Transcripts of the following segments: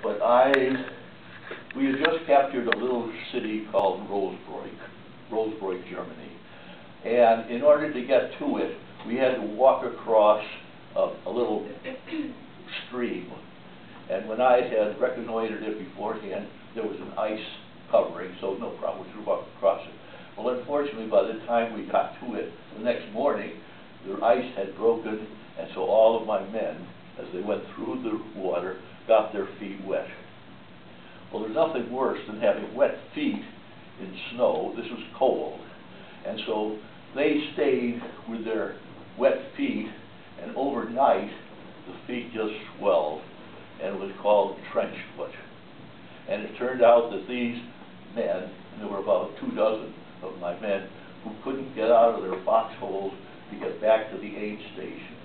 but we had just captured a little city called Roseburg, Germany. And in order to get to it, we had to walk across a little stream. And when I had reconnoitered it beforehand, there was an ice covering, so no problem, we could walk across it. Well, unfortunately, by the time we got to it the next morning, the ice had broken, and so all of my men, as they went through the water, got their feet wet. Well, there's nothing worse than having wet feet in snow. This was cold. And so they stayed with their wet feet, and overnight, the feet just swelled, and it was called trench foot. And it turned out that these men, and there were about 24 of my men, who couldn't get out of their foxholes to get back to the aid station.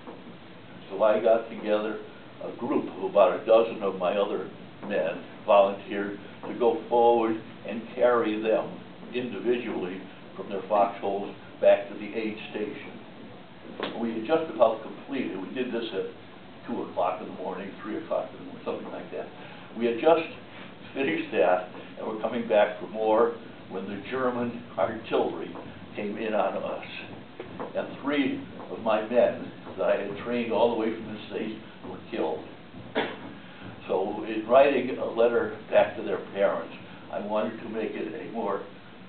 So I got together a group of about 12 of my other men, volunteered to go forward and carry them individually from their foxholes back to the aid station. We had just about completed. We did this at 2 o'clock in the morning, 3 o'clock in the morning, something like that. We had just finished that, and were coming back for more when the German artillery came in on us. And 3 of my men that I had trained all the way from the States were killed. So in writing a letter back to their parents, I wanted to make it a more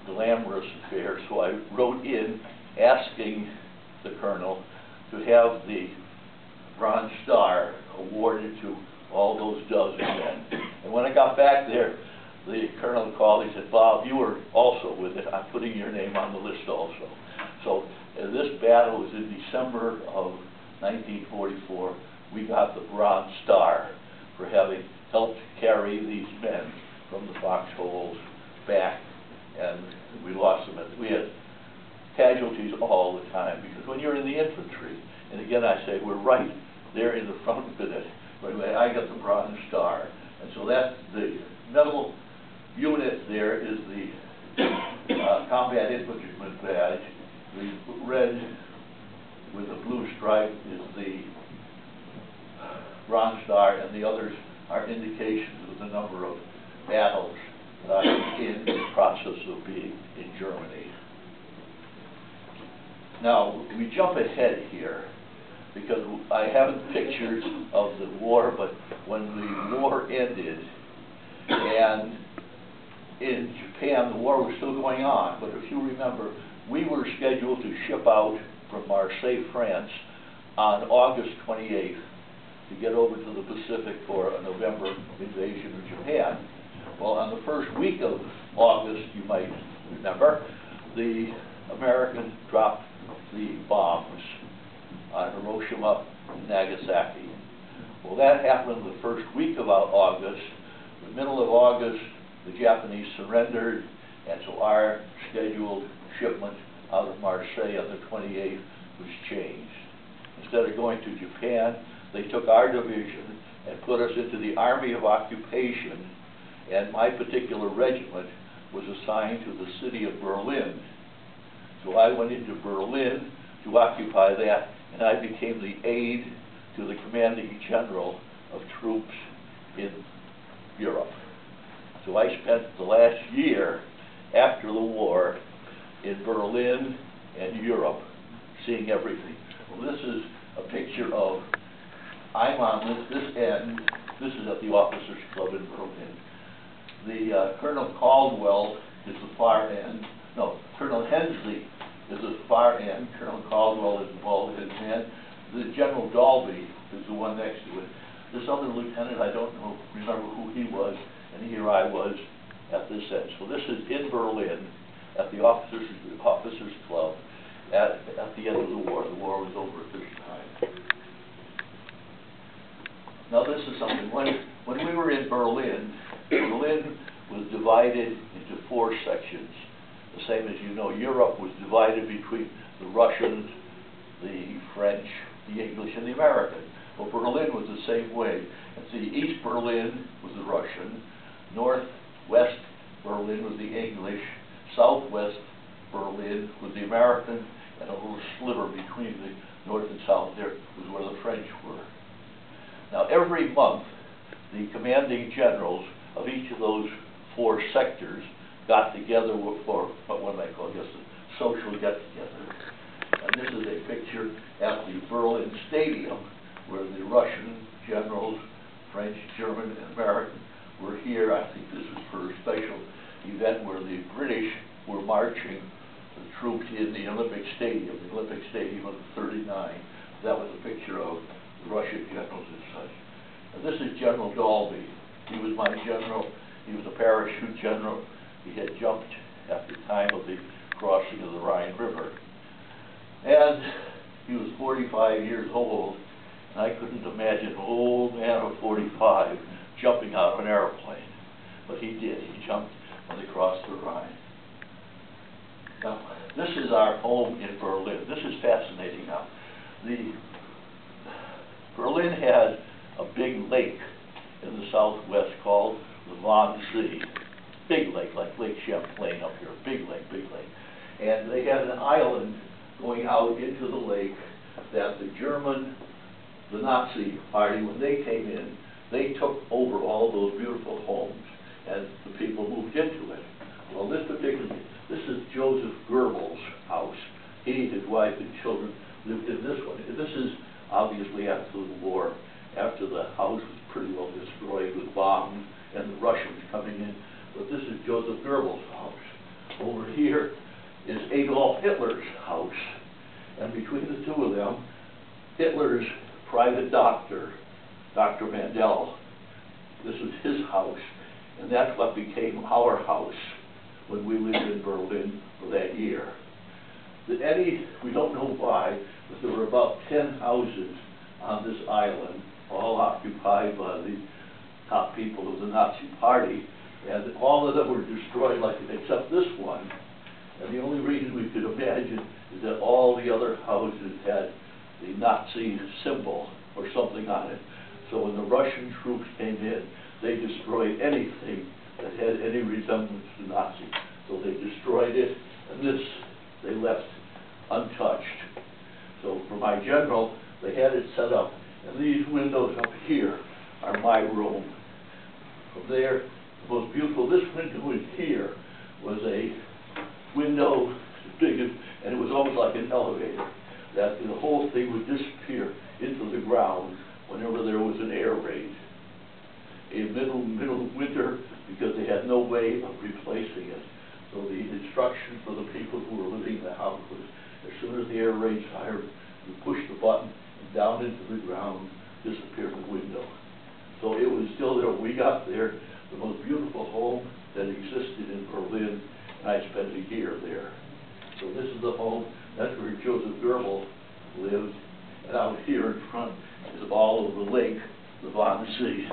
glamorous affair, so I wrote in asking the colonel to have the Bronze Star awarded to all those dozen men. And when I got back there, the colonel called, he said, "Bob, you were also with it. I'm putting your name on the list also." So this battle was in December of 1944. We got the Bronze Star for having helped carry these men from the foxholes back, and we lost them. We had casualties all the time, because when you're in the infantry, and again I say we're right there in the front of it, but anyway, I got the Bronze Star, and so that's the medal unit. There is the combat infantryman badge. The red with the blue stripe is the Bronze Star, and the others are indications of the number of battles that I'm in the process of being in Germany. Now, we jump ahead here, because I haven't pictures of the war, but when the war ended, and in Japan the war was still going on, but if you remember, we were scheduled to ship out from Marseille, France on August 28th to get over to the Pacific for a November invasion of Japan. Well, on the first week of August, you might remember, the Americans dropped the bombs on Hiroshima and Nagasaki. Well, that happened the first week of August. The middle of August, the Japanese surrendered, and so our scheduled shipment out of Marseille on the 28th was changed. Instead of going to Japan, they took our division and put us into the Army of Occupation, and my particular regiment was assigned to the city of Berlin. So I went into Berlin to occupy that, and I became the aide to the commanding general of troops in Europe. So I spent the last year after the war in Berlin and Europe, seeing everything. Well, this is a picture of, I'm on this end. This is at the Officers Club in Berlin. The Colonel Caldwell is the far end. No, Colonel Hensley is the far end. Colonel Caldwell is the bald-headed man. The General Dalby is the one next to it. This other lieutenant, I don't remember who he was, and here I was at this end. So this is in Berlin at the Officers Club at the end of the war. The war was over at this time. Now this is something, when we were in Berlin, Berlin was divided into 4 sections. The same as you know, Europe was divided between the Russians, the French, the English, and the Americans. Well, Berlin was the same way. And see, East Berlin was the Russian, Northwest Berlin was the English, Southwest Berlin was the American, and a little sliver between the north and south there was where the French were. Now, every month, the commanding generals of each of those 4 sectors got together for what I call just a social get-together. And this is a picture at the Berlin Stadium where the Russian generals, French, German, and American were here. I think this was for a special event where the British were marching the troops in the Olympic Stadium of '39. That was a picture of the Russian generals and such. And this is General Dalby. He was my general. He was a parachute general. He had jumped at the time of the crossing of the Rhine River. And he was 45 years old, and I couldn't imagine an old man of 45 jumping out of an airplane. But he did. He jumped when they crossed the Rhine. Now, this is our home in Berlin. This is fascinating now. Berlin has a big lake in the southwest called the Wannsee. Big lake, like Lake Champlain up here. Big lake, big lake. And they had an island going out into the lake that the Nazi party, when they came in, they took over all those beautiful homes, and the people moved into it. Well, this is Joseph Goebbels' house. He, his wife, and children lived in this one. And this is obviously after the war, after the house was pretty well destroyed with bombs and the Russians coming in. But this is Joseph Goebbels' house. Over here is Adolf Hitler's house. And between the two of them, Hitler's private doctor, Dr. Mandel, this was his house. And that's what became our house when we lived in Berlin for that year. We don't know why, but there were about 10 houses on this island, all occupied by the top people of the Nazi party, and all of them were destroyed, except this one. And the only reason we could imagine is that all the other houses had the Nazi symbol or something on it. So when the Russian troops came in, they destroyed anything that had any resemblance to Nazi. So they destroyed it, and this they left untouched. So for my general, they had it set up. And these windows up here are my room. From there, the most beautiful, this window in here was a window as big as, and it was almost like an elevator, that the whole thing would disappear into the ground whenever there was an air raid. In middle of winter, because they had no way of replacing it. So the instruction for the people who were living in the house was, as soon as the air raid fired, you push the button, and down into the ground, disappear the window. So it was still there. We got there, the most beautiful home that existed in Berlin, and I spent a year there. So this is the home. That's where Joseph Goebbels lived. And out here in front is all of the lake, the Wannsee.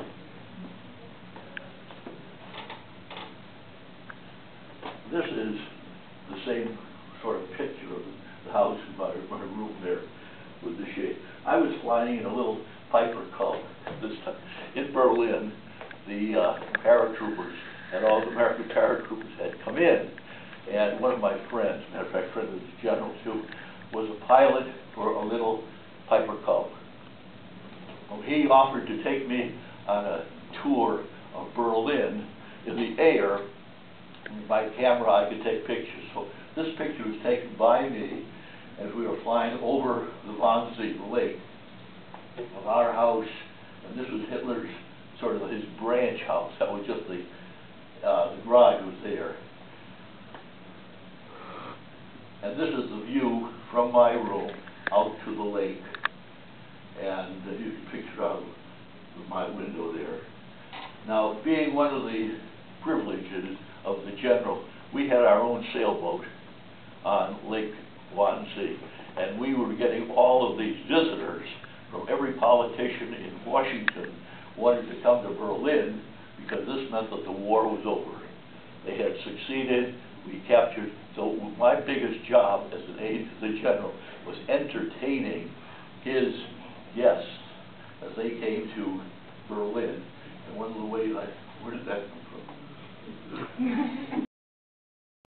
This is the same sort of picture of the house in my room there with the shade. I was flying in a little Piper Cub this time. In Berlin, the paratroopers and all the American paratroopers had come in. And one of my friends, matter of fact, friend of the general too, was a pilot for a little Piper Cub. Well, he offered to take me on a tour of Berlin in the air. With my camera, I could take pictures. So this picture was taken by me as we were flying over the Wannsee lake of our house, and this was Hitler's sort of his branch house. That was just the garage was there. And this is the view from my room out to the lake. And you can picture out of my window there. Now, being one of the privileges of the general, we had our own sailboat on Lake Wannsee. And we were getting all of these visitors from every politician in Washington wanted to come to Berlin because this meant that the war was over. They had succeeded. We captured. So my biggest job as an aide to the general was entertaining his guests as they came to Berlin. And one of the ways where did that come from?